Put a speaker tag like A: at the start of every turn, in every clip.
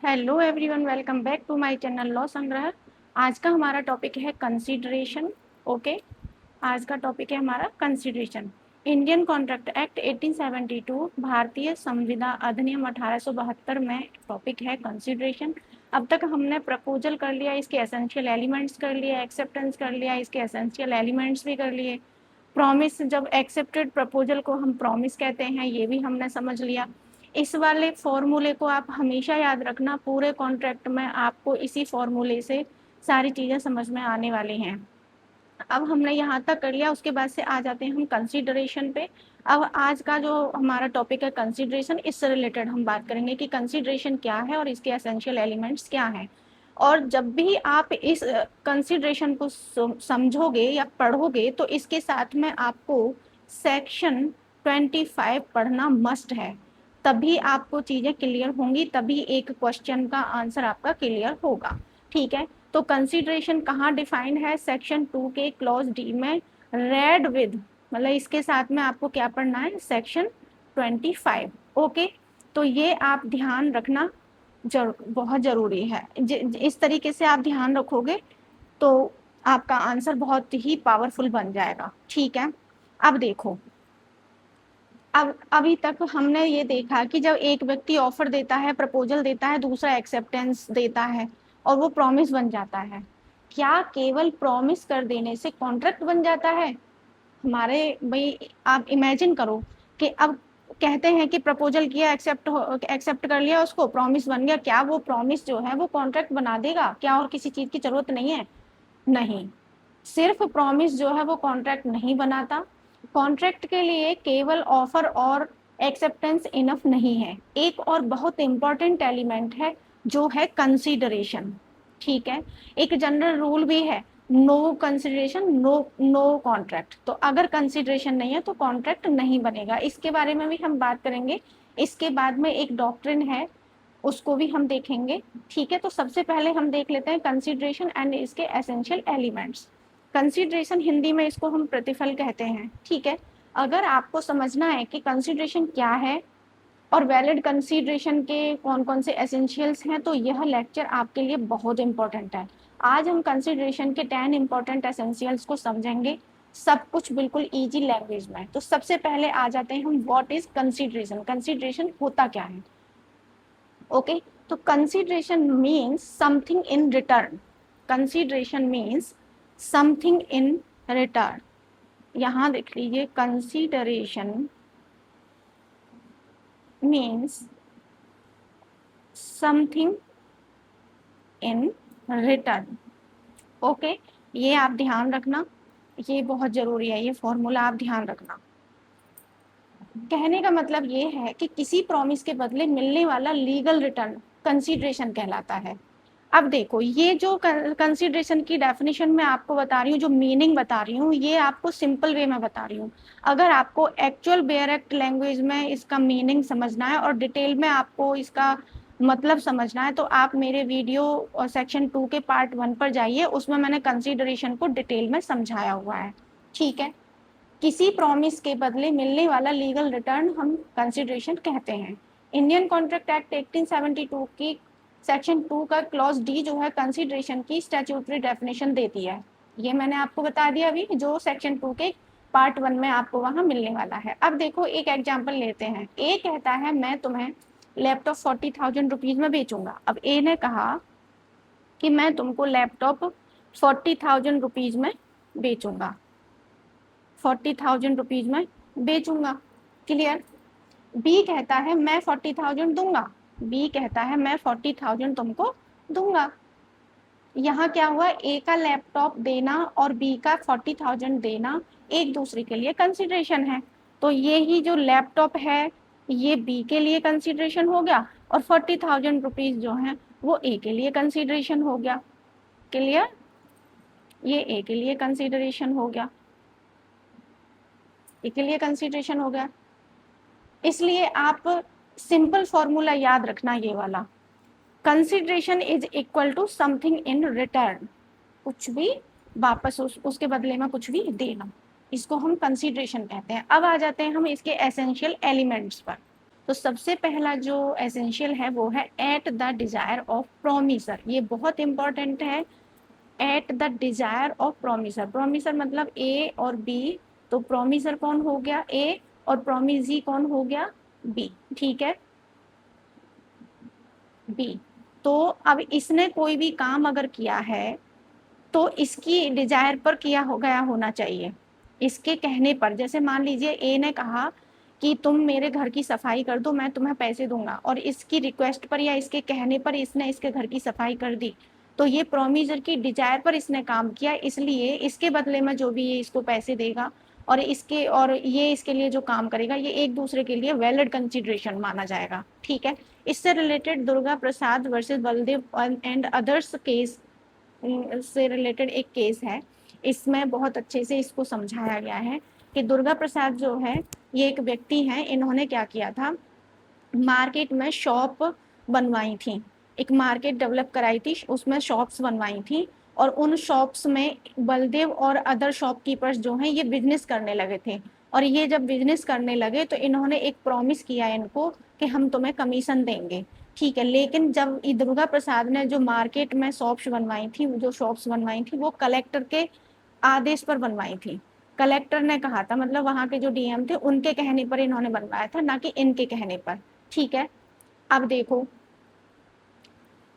A: Hello everyone, welcome back to my channel law Sangrah. आज का हमारा टॉपिक है कंसीडरेशन। ओके, आज का टॉपिक है हमारा कंसीडरेशन। इंडियन कॉन्ट्रैक्ट एक्ट 1872, भारतीय संविदा अधिनियम 1872 में टॉपिक है कंसीडरेशन। अब तक हमने प्रपोजल कर लिया, इसके एसेंशियल एलिमेंट्स कर लिए, एक्सेप्टेंस कर लिया, इसके एसेंशियल एलिमेंट्स भी कर लिए। प्रॉमिस, जब एक्सेप्टेड प्रपोजल को हम प्रॉमिस कहते हैं, ये भी हमने समझ लिया। इस वाले फॉर्मूले को आप हमेशा याद रखना, पूरे कॉन्ट्रैक्ट में आपको इसी फॉर्मूले से सारी चीज़ें समझ में आने वाली हैं। अब हमने यहाँ तक कर लिया, उसके बाद से आ जाते हैं हम कंसीडरेशन पे। अब आज का जो हमारा टॉपिक है कंसीडरेशन, इससे रिलेटेड हम बात करेंगे कि कंसीडरेशन क्या है और इसके एसेंशियल एलिमेंट्स क्या हैं। और जब भी आप इस कंसीडरेशन को समझोगे या पढ़ोगे तो इसके साथ में आपको सेक्शन 25 पढ़ना मस्ट है। तभी आपको चीज़ें क्लियर होंगी, तभी एक क्वेश्चन का आंसर आपका क्लियर होगा। ठीक है, तो कंसीडरेशन कहाँ डिफाइंड है? सेक्शन 2 के क्लॉज डी में, रेड विद, मतलब इसके साथ में आपको क्या पढ़ना है? सेक्शन 25। ओके, तो ये आप ध्यान रखना बहुत ज़रूरी है। इस तरीके से आप ध्यान रखोगे तो आपका आंसर बहुत ही पावरफुल बन जाएगा। ठीक है, अब देखो, अब अभी तक हमने ये देखा कि जब एक व्यक्ति ऑफर देता है, प्रपोजल देता है, दूसरा एक्सेप्टेंस देता है और वो प्रॉमिस बन जाता है। क्या केवल प्रॉमिस कर देने से कॉन्ट्रैक्ट बन जाता है? हमारे भाई, आप इमेजिन करो कि अब कहते हैं कि प्रपोजल किया, एक्सेप्ट कर लिया, उसको प्रॉमिस बन गया। क्या वो प्रॉमिस जो है वो कॉन्ट्रैक्ट बना देगा? क्या और किसी चीज़ की ज़रूरत नहीं है? नहीं, सिर्फ प्रॉमिस जो है वो कॉन्ट्रैक्ट नहीं बनाता। कॉन्ट्रैक्ट के लिए केवल ऑफर और एक्सेप्टेंस इनफ नहीं है, एक और बहुत इंपॉर्टेंट एलिमेंट है जो है कंसीडरेशन। ठीक है, एक जनरल रूल भी है, नो कंसिडरेशन नो कॉन्ट्रैक्ट। तो अगर कंसिडरेशन नहीं है तो कॉन्ट्रैक्ट नहीं बनेगा। इसके बारे में भी हम बात करेंगे। इसके बाद में एक डॉक्ट्रिन है, उसको भी हम देखेंगे। ठीक है, तो सबसे पहले हम देख लेते हैं कंसीडरेशन एंड इसके एसेंशियल एलिमेंट्स। कंसीडरेशन, हिंदी में इसको हम प्रतिफल कहते हैं। ठीक है, अगर आपको समझना है कि कंसीडरेशन क्या है और वैलिड कंसीडरेशन के कौन कौन से एसेंशियल्स हैं, तो यह लेक्चर आपके लिए बहुत इंपॉर्टेंट है। आज हम कंसीडरेशन के 10 इंपॉर्टेंट एसेंशियल्स को समझेंगे, सब कुछ बिल्कुल इजी लैंग्वेज में। तो सबसे पहले आ जाते हैं हम, व्हाट इज कंसीडरेशन? कंसीडरेशन होता क्या है? ओके, तो consideration means something in return. Consideration means something in return. यहाँ देख लीजिए, consideration means something in return. Okay, ये आप ध्यान रखना, ये बहुत ज़रूरी है, ये फॉर्मूला आप ध्यान रखना। कहने का मतलब ये है कि किसी प्रॉमिस के बदले मिलने वाला लीगल रिटर्न कंसीडरेशन कहलाता है। अब देखो, ये जो कंसीडरेशन की डेफिनेशन मैं आपको बता रही हूँ, जो मीनिंग बता रही हूँ, ये आपको सिंपल वे में बता रही हूँ। अगर आपको एक्चुअल बेयर एक्ट लैंग्वेज में इसका मीनिंग समझना है और डिटेल में आपको इसका मतलब समझना है, तो आप मेरे वीडियो सेक्शन 2 के पार्ट 1 पर जाइए, उसमें मैंने कंसीडरेशन को डिटेल में समझाया हुआ है। ठीक है, किसी प्रॉमिस के बदले मिलने वाला लीगल रिटर्न हम कंसीडरेशन कहते हैं। इंडियन कॉन्ट्रैक्ट एक्ट 1872 की सेक्शन 2 का क्लॉज डी जो है कंसीडरेशन की स्टैट्यूटरी डेफिनेशन देती है। ये मैंने आपको बता दिया अभी, जो सेक्शन 2 के पार्ट 1 में आपको वहाँ मिलने वाला है। अब देखो, एक एग्जाम्पल लेते हैं। ए कहता है मैं तुम्हें लैपटॉप 40,000 रुपीज़ में बेचूंगा। अब ए ने कहा कि मैं तुमको लैपटॉप 40,000 रुपीज़ में बेचूंगा, 40,000 रुपीज़ में बेचूंगा। क्लियर? बी कहता है मैं 40,000 दूंगा। बी कहता है मैं 40,000 तुमको दूंगा। यहाँ क्या हुआ? ए का लैपटॉप देना और बी का 40,000 देना एक दूसरे के लिए कंसिडरेशन है। तो ये ही जो लैपटॉप है, ये बी के लिए कंसिडरेशन हो गया और 40,000 रुपीज़ जो है वो ए के लिए कंसिडरेशन हो गया। क्लियर? ये ए के लिए कंसिडरेशन हो गया, ए के लिए कंसिडरेशन हो गया। इसलिए आप सिंपल फॉर्मूला याद रखना, ये वाला, consideration is equal to something in return. कुछ भी वापस उसके बदले में कुछ भी देना, इसको हम कंसिडरेशन कहते हैं। अब आ जाते हैं हम इसके एसेंशियल एलिमेंट्स पर। तो सबसे पहला जो एसेंशियल है वो है at the desire of promisor, ये बहुत इंपॉर्टेंट है। At the desire of promisor, promisor मतलब ए और बी, तो प्रोमिसर कौन हो गया ए और प्रोमिजी कौन हो गया बी, ठीक है बी। तो अब इसने कोई भी काम अगर किया है तो इसकी डिजायर पर किया हो गया होना चाहिए, इसके कहने पर। जैसे मान लीजिए ए ने कहा कि तुम मेरे घर की सफाई कर दो, मैं तुम्हें पैसे दूंगा, और इसकी रिक्वेस्ट पर या इसके कहने पर इसने इसके घर की सफाई कर दी, तो ये प्रोमिजर की डिजायर पर इसने काम किया, इसलिए इसके बदले में जो भी ये इसको पैसे देगा और ये इसके लिए जो काम करेगा, ये एक दूसरे के लिए वैलिड कंसिडरेशन माना जाएगा, ठीक है। इससे related Durga Prasad versus Baldev and others case से रिलेटेड एक केस है, इसमें बहुत अच्छे से इसको समझाया गया है कि दुर्गा प्रसाद जो है ये एक व्यक्ति हैं, इन्होंने क्या किया था, मार्केट में शॉप बनवाई थी, एक मार्केट डेवलप कराई थी, उसमें शॉप्स बनवाई थी, और उन शॉप्स में बलदेव और अदर शॉपकीपर्स जो हैं ये बिजनेस करने लगे थे। और ये जब बिजनेस करने लगे तो इन्होंने एक प्रॉमिस किया इनको कि हम तुम्हें कमीशन देंगे, ठीक है। लेकिन जब दुर्गा प्रसाद ने जो मार्केट में शॉप्स बनवाई थी, जो शॉप्स बनवाई थी वो कलेक्टर के आदेश पर बनवाई थी, कलेक्टर ने कहा था, मतलब वहां के जो डीएम थे उनके कहने पर इन्होंने बनवाया था, ना कि इनके कहने पर, ठीक है। अब देखो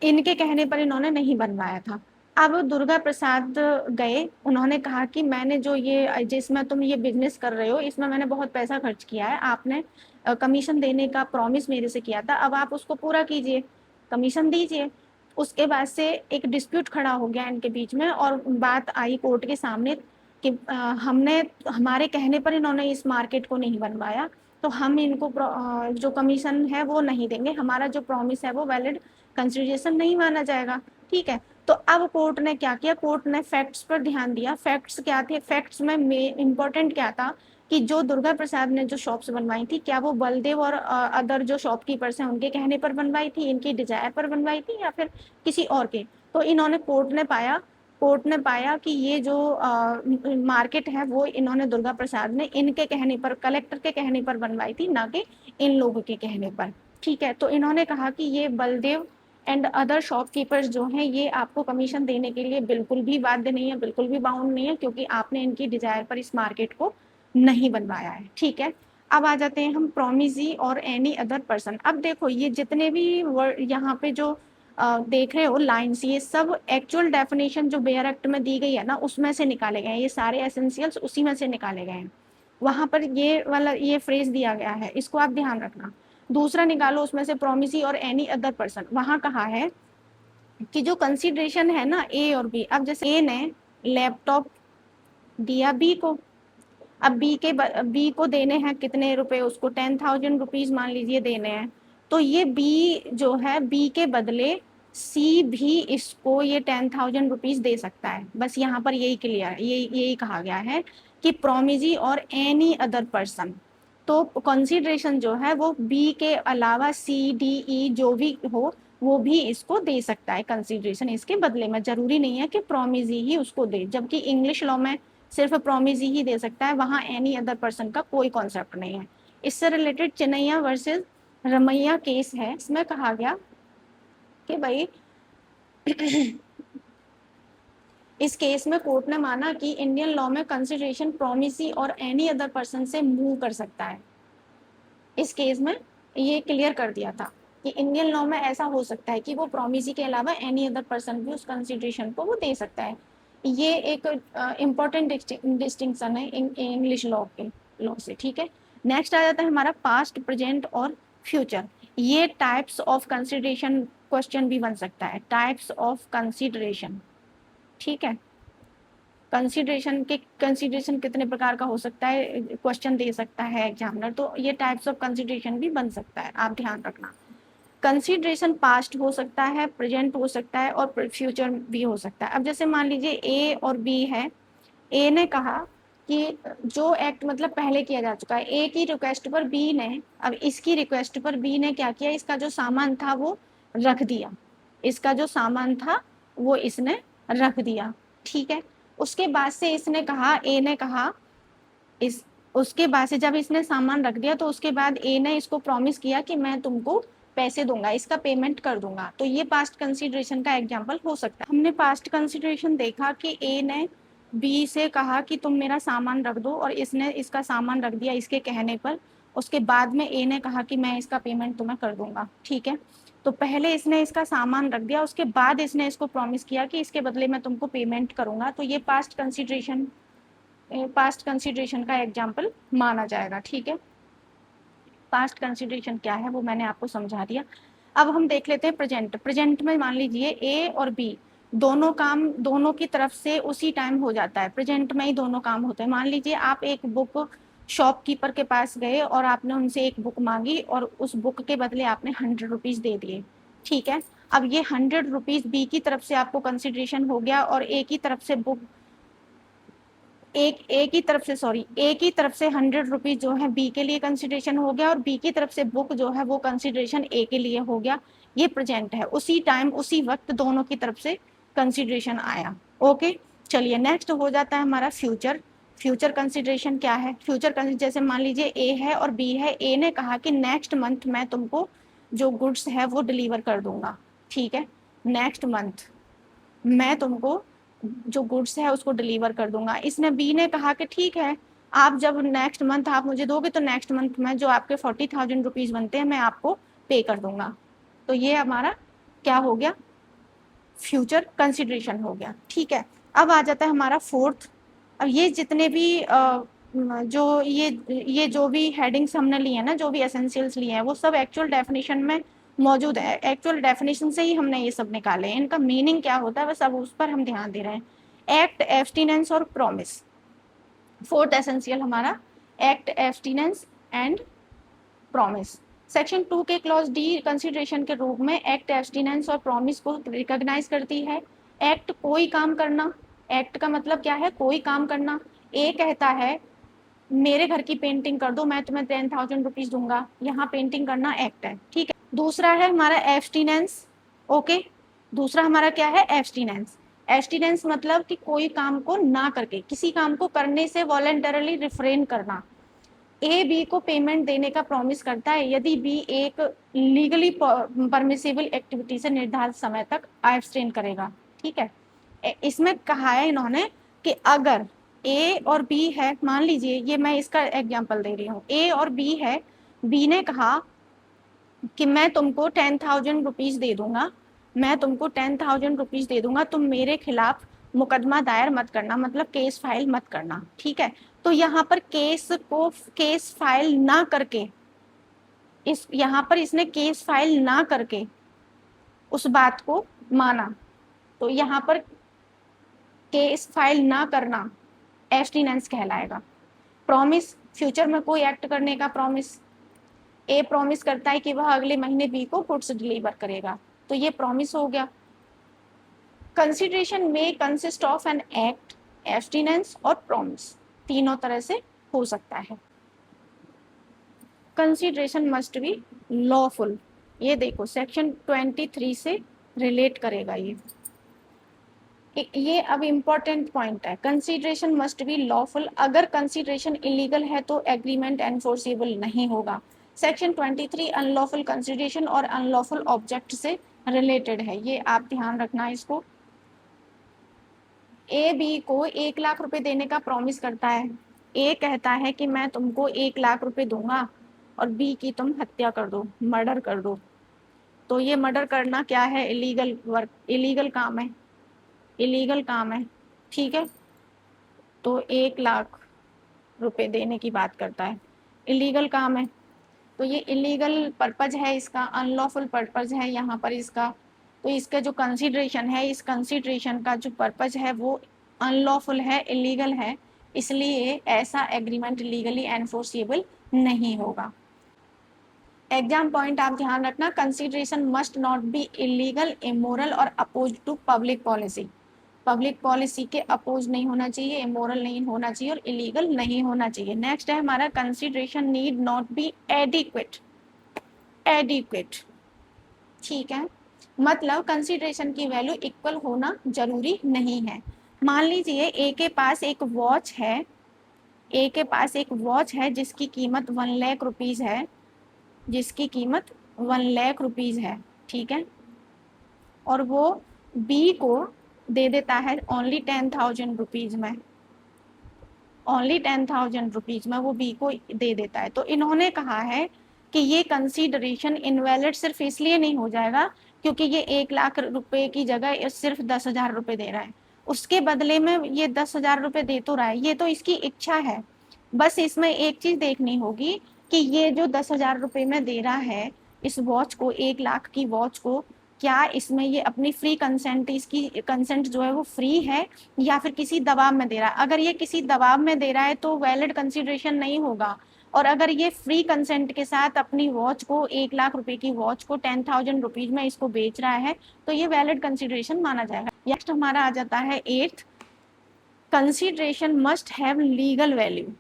A: इनके कहने पर इन्होंने नहीं बनवाया था। अब दुर्गा प्रसाद गए, उन्होंने कहा कि मैंने जो ये जिसमें तुम ये बिजनेस कर रहे हो इसमें मैंने बहुत पैसा खर्च किया है, आपने कमीशन देने का प्रॉमिस मेरे से किया था, अब आप उसको पूरा कीजिए, कमीशन दीजिए। उसके बाद से एक डिस्प्यूट खड़ा हो गया इनके बीच में, और बात आई कोर्ट के सामने कि हमने हमारे कहने पर इन्होंने इस मार्केट को नहीं बनवाया, तो हम इनको जो कमीशन है वो नहीं देंगे, हमारा जो प्रॉमिस है वो वैलिड कंसिडरेशन नहीं माना जाएगा, ठीक है। तो अब कोर्ट ने क्या किया, कोर्ट ने फैक्ट्स पर ध्यान दिया। फैक्ट्स क्या थे, फैक्ट्स में इम्पोर्टेंट क्या था कि जो दुर्गा प्रसाद ने जो शॉप्स बनवाई थी, क्या वो बलदेव और अदर जो शॉपकीपर्स हैं उनके कहने पर बनवाई थी, इनकी डिजायर पर बनवाई थी, या फिर किसी और के। तो इन्होंने कोर्ट ने पाया कि ये जो मार्केट है वो इन्होंने दुर्गा प्रसाद ने इनके कहने पर, कलेक्टर के कहने पर बनवाई थी, ना कि इन लोगों के कहने पर, ठीक है। तो इन्होंने कहा कि ये बलदेव एंड अदर शॉपकीपर्स जो हैं ये आपको कमीशन देने के लिए बिल्कुल भी बाध्य नहीं है, बिल्कुल भी बाउंड नहीं है, क्योंकि आपने इनकी डिजायर पर इस मार्केट को नहीं बनवाया है, ठीक है। अब आ जाते हैं हम प्रोमिजी और एनी अदर पर्सन। अब देखो ये जितने भी वर्ड यहाँ पे जो देख रहे हो लाइन्स, ये सब एक्चुअल डेफिनेशन जो बेयर एक्ट में दी गई है ना उसमें से निकाले गए हैं, ये सारे एसेंशियल्स उसी में से निकाले गए हैं। वहां पर ये वाला ये फ्रेज दिया गया है, इसको आप ध्यान रखना। दूसरा निकालो उसमें से प्रोमिसी और एनी अदर पर्सन, वहां कहा है कि जो कंसिडरेशन है ना ए और बी, अब जैसे ए ने लैपटॉप दिया बी को, अब बी को देने हैं कितने रुपए, उसको 10,000 रुपीज मान लीजिए देने हैं, तो ये बी जो है बी के बदले सी भी इसको ये 10,000 रुपीज दे सकता है। बस यहाँ पर यही क्लियर, यही कहा गया है कि प्रोमिजी और एनी अदर पर्सन, तो कंसिडरेशन जो है वो बी के अलावा सी डी ई जो भी हो वो भी इसको दे सकता है कंसिडरेशन इसके बदले में, जरूरी नहीं है कि प्रोमिजी ही उसको दे, जबकि इंग्लिश लॉ में सिर्फ प्रोमिजी ही दे सकता है, वहाँ एनी अदर पर्सन का कोई कॉन्सेप्ट नहीं है। इससे related Chinnaiah versus Ramaiah case है, इसमें कहा गया कि भाई इस केस में कोर्ट ने माना कि इंडियन लॉ में कंसिडरेशन प्रोमिसी और एनी अदर पर्सन से मूव कर सकता है। इस केस में ये क्लियर कर दिया था कि इंडियन लॉ में ऐसा हो सकता है कि वो प्रोमिसी के अलावा एनी अदर पर्सन भी उस कंसिडरेशन को वो दे सकता है। ये एक इम्पॉर्टेंट डिस्टिंक्शन है इंग्लिश लॉ के लॉ से, ठीक है। नेक्स्ट आ जाता है हमारा पास्ट, प्रेजेंट और फ्यूचर। ये टाइप्स ऑफ कंसिडरेशन क्वेश्चन भी बन सकता है, टाइप्स ऑफ कंसिडरेशन, ठीक है। कंसिडरेशन कितने प्रकार का हो सकता है, क्वेश्चन दे सकता है एग्जामिनर, तो ये टाइप्स ऑफ कंसिडरेशन भी बन सकता है, आप ध्यान रखना। कंसिडरेशन पास्ट हो सकता है, प्रेजेंट हो सकता है और फ्यूचर भी हो सकता है। अब जैसे मान लीजिए ए और बी है, ए ने कहा कि जो एक्ट मतलब पहले किया जा चुका है, ए की रिक्वेस्ट पर बी ने, अब इसकी रिक्वेस्ट पर बी ने क्या किया, इसका जो सामान था वो रख दिया, इसका जो सामान था वो इसने रख दिया, ठीक है। उसके बाद से इसने कहा, ए ने कहा इस उसके बाद से जब इसने सामान रख दिया तो उसके बाद ए ने इसको प्रॉमिस किया कि मैं तुमको पैसे दूंगा, इसका पेमेंट कर दूंगा। तो ये पास्ट कंसिडरेशन का एग्जाम्पल हो सकता है। हमने पास्ट कंसिडरेशन देखा कि ए ने बी से कहा कि तुम मेरा सामान रख दो, और इसने इसका सामान रख दिया इसके कहने पर। उसके बाद में ए ने कहा कि मैं इसका पेमेंट तुम्हें कर दूंगा, ठीक है। तो पहले इसने इसका सामान रख दिया, उसके बाद इसने इसको प्रॉमिस किया कि इसके बदले मैं तुमको पेमेंट करूंगा। तो ये पास्ट कंसिडरेशन का एग्जाम्पल माना जाएगा, ठीक है। पास्ट कंसिडरेशन क्या है वो मैंने आपको समझा दिया। अब हम देख लेते हैं प्रेजेंट। प्रेजेंट में मान लीजिए ए और बी दोनों काम दोनों की तरफ से उसी टाइम हो जाता है, प्रेजेंट में ही दोनों काम होते हैं। मान लीजिए आप एक बुक शॉपकीपर के पास गए और आपने उनसे एक बुक मांगी और उस बुक के बदले आपने 100 रुपीज दे दिए, ठीक है। अब ये 100 रुपीज बी की तरफ से आपको कंसिडरेशन हो गया, और ए की तरफ से बुक एक ही तरफ से एक ही तरफ से 100 रुपीज जो है बी के लिए कंसिडरेशन हो गया, और बी की तरफ से बुक जो है वो कंसिडरेशन ए के लिए हो गया। ये प्रेजेंट है, उसी टाइम उसी वक्त दोनों की तरफ से कंसिडरेशन आया। ओके, चलिए नेक्स्ट हो जाता है हमारा फ्यूचर। फ्यूचर कंसिडरेशन क्या है? फ्यूचर जैसे मान लीजिए ए है और बी है। ए ने कहा कि नेक्स्ट मंथ मैं तुमको जो गुड्स है वो डिलीवर कर दूंगा, ठीक है। नेक्स्ट मंथ मैं तुमको जो गुड्स है उसको डिलीवर कर दूंगा। इसने बी ने कहा कि ठीक है, आप जब नेक्स्ट मंथ आप मुझे दोगे तो नेक्स्ट मंथ में जो आपके 40,000 रुपीज बनते हैं मैं आपको पे कर दूंगा। तो ये हमारा क्या हो गया? फ्यूचर कंसिडरेशन हो गया, ठीक है। अब आ जाता है हमारा फोर्थ। अब ये जितने भी जो ये जो भी हेडिंग्स हमने लिए हैं ना, जो भी एसेंशियल्स लिए हैं, वो सब एक्चुअल डेफिनेशन में मौजूद है। एक्चुअल डेफिनेशन से ही हमने ये सब निकाले हैं। इनका मीनिंग क्या होता है बस अब उस पर हम ध्यान दे रहे हैं। एक्ट, एब्सटिनेंस और प्रॉमिस। फोर्थ एसेंशियल हमारा act, abstinence and promise. Section 2 के क्लॉज डी कंसिडरेशन के रूप में एक्ट, एब्सटिनेंस और प्रॉमिस को रिकॉग्नाइज करती है। एक्ट कोई काम करना, एक्ट का मतलब क्या है? कोई काम करना। ए कहता है मेरे घर की पेंटिंग कर दो, मैं तुम्हें 10,000 रुपीज दूंगा, यहाँ पेंटिंग करना एक्ट है, ठीक है। दूसरा है हमारा एब्सटिनेंस। ओके, दूसरा हमारा क्या है? एब्सटिनेंस। एब्सटिनेंस मतलब कि कोई काम को ना करके, किसी काम को करने से वॉलेंटरली रिफ्रेन करना। ए बी को पेमेंट देने का प्रॉमिस करता है यदि बी एक लीगली परमिसिबल एक्टिविटी से निर्धारित समय तक एब्सटेन करेगा, ठीक है। इसमें कहा है इन्होंने कि अगर ए और बी है, मान लीजिए ये मैं इसका एग्जांपल दे रही हूँ, ए और बी है। बी ने कहा कि मैं तुमको 10,000 रुपीज दे दूंगा, मैं तुमको 10,000 रुपीज दे दूंगा, तुम मेरे खिलाफ मुकदमा दायर मत करना, मतलब केस फाइल मत करना, ठीक है। तो यहाँ पर केस फाइल ना करके, इस यहाँ पर इसने केस फाइल ना करके उस बात को माना। तो यहाँ पर केस फाइल ना करना एब्सटिनेंस कहलाएगा। प्रॉमिस, फ्यूचर में कोई एक्ट करने का प्रॉमिस। ए प्रॉमिस करता है कि वह अगले महीने बी को गुड्स डिलीवर करेगा, तो ये प्रॉमिस हो गया। कंसिडरेशन में consist of an act, abstinence और प्रॉमिस, तीनों तरह से हो सकता है। Consideration must be lawful. ये देखो सेक्शन 23 से रिलेट करेगा ये अब इम्पोर्टेंट पॉइंट है। Consideration must be lawful. अगर कंसिडरेशन इलीगल है तो एग्रीमेंट एनफोर्सेबल नहीं होगा। सेक्शन 23 अनलॉफुल कंसिडरेशन और अनलॉफुल ऑब्जेक्ट से रिलेटेड है, ये आप ध्यान रखना इसको। ए बी को 1 लाख रुपए देने का प्रॉमिस करता है। ए कहता है कि मैं तुमको 1 लाख रुपए दूंगा और बी की तुम हत्या कर दो, मर्डर कर दो। तो ये मर्डर करना क्या है? इलीगल वर्क, इलीगल काम है, इलीगल काम है, ठीक है। तो 1 लाख रुपए देने की बात करता है, इलीगल काम है। तो ये इलीगल पर्पज है इसका, अनलॉफुल पर्पज है यहाँ पर इसका। तो इसका जो कंसिडरेशन है, इस कंसिडरेशन का जो पर्पज है वो अनलॉफुल है, इलीगल है, इसलिए ऐसा एग्रीमेंट लीगली एनफोर्सेबल नहीं होगा। एग्जाम पॉइंट आप ध्यान रखना, consideration must not be illegal, immoral और oppose to public policy. Public policy के अपोज नहीं होना चाहिए, इमोरल नहीं होना चाहिए और इलीगल नहीं होना चाहिए। नेक्स्ट है हमारा consideration need not be adequate. Adequate, ठीक है, मतलब कंसिडरेशन की वैल्यू इक्वल होना जरूरी नहीं है। मान लीजिए ए के पास एक वॉच है, ए के पास एक वॉच है जिसकी कीमत 1 लाख रुपीज़ है, जिसकी कीमत 1 लाख रुपीज़ है, ठीक है, और वो बी को दे देता है ओनली 10,000 रुपीज़ में, ओनली 10,000 रुपीज़ में वो बी को दे देता है। तो इन्होंने कहा है कि ये कंसीडरेशन इनवैलिड सिर्फ इसलिए नहीं हो जाएगा क्योंकि ये 1 लाख रुपए की जगह सिर्फ 10,000 रुपये दे रहा है, उसके बदले में ये 10,000 रुपये दे तो रहा है, ये तो इसकी इच्छा है। बस इसमें एक चीज़ देखनी होगी कि ये जो 10,000 रुपये में दे रहा है इस वॉच को, 1 लाख की वॉच को, क्या इसमें ये अपनी फ्री कंसेंट, इसकी कंसेंट जो है वो फ्री है या फिर किसी दबाव में दे रहा है। अगर ये किसी दबाव में दे रहा है तो वैलिड कंसिडरेशन नहीं होगा, और अगर ये फ्री कंसेंट के साथ अपनी वॉच को, 1 लाख रुपए की वॉच को 10,000 रुपीज़ में इसको बेच रहा है तो ये वैलिड कंसिडरेशन माना जाएगा। नेक्स्ट हमारा आ जाता है 8th, consideration must have legal value.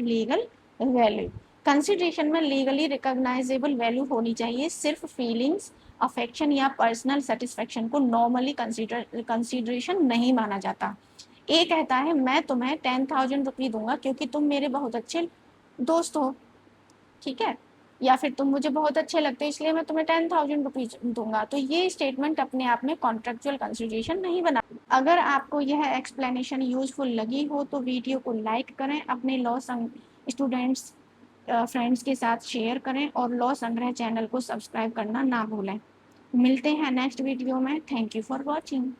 A: Legal value, consideration में लीगली रिकॉग्नाइजेबल वैल्यू होनी चाहिए, सिर्फ फीलिंग्स, अफेक्शन या पर्सनल सेटिस्फेक्शन को नॉर्मली कंसिडरेशन नहीं माना जाता। ए कहता है मैं तुम्हें 10,000 रुपये दूंगा क्योंकि तुम मेरे बहुत अच्छे दोस्त हो, ठीक है, या फिर तुम मुझे बहुत अच्छे लगते हो इसलिए मैं तुम्हें 10,000 रुपीज दूंगा। तो ये स्टेटमेंट अपने आप में कॉन्ट्रेक्चुअल कंसिडरेशन नहीं बना। अगर आपको यह एक्सप्लेनेशन यूजफुल लगी हो तो वीडियो को लाइक करें, अपने लॉ स्टूडेंट्स फ्रेंड्स के साथ शेयर करें और लॉ संग्रह चैनल को सब्सक्राइब करना ना भूलें। मिलते हैं नेक्स्ट वीडियो में। Thank you for watching.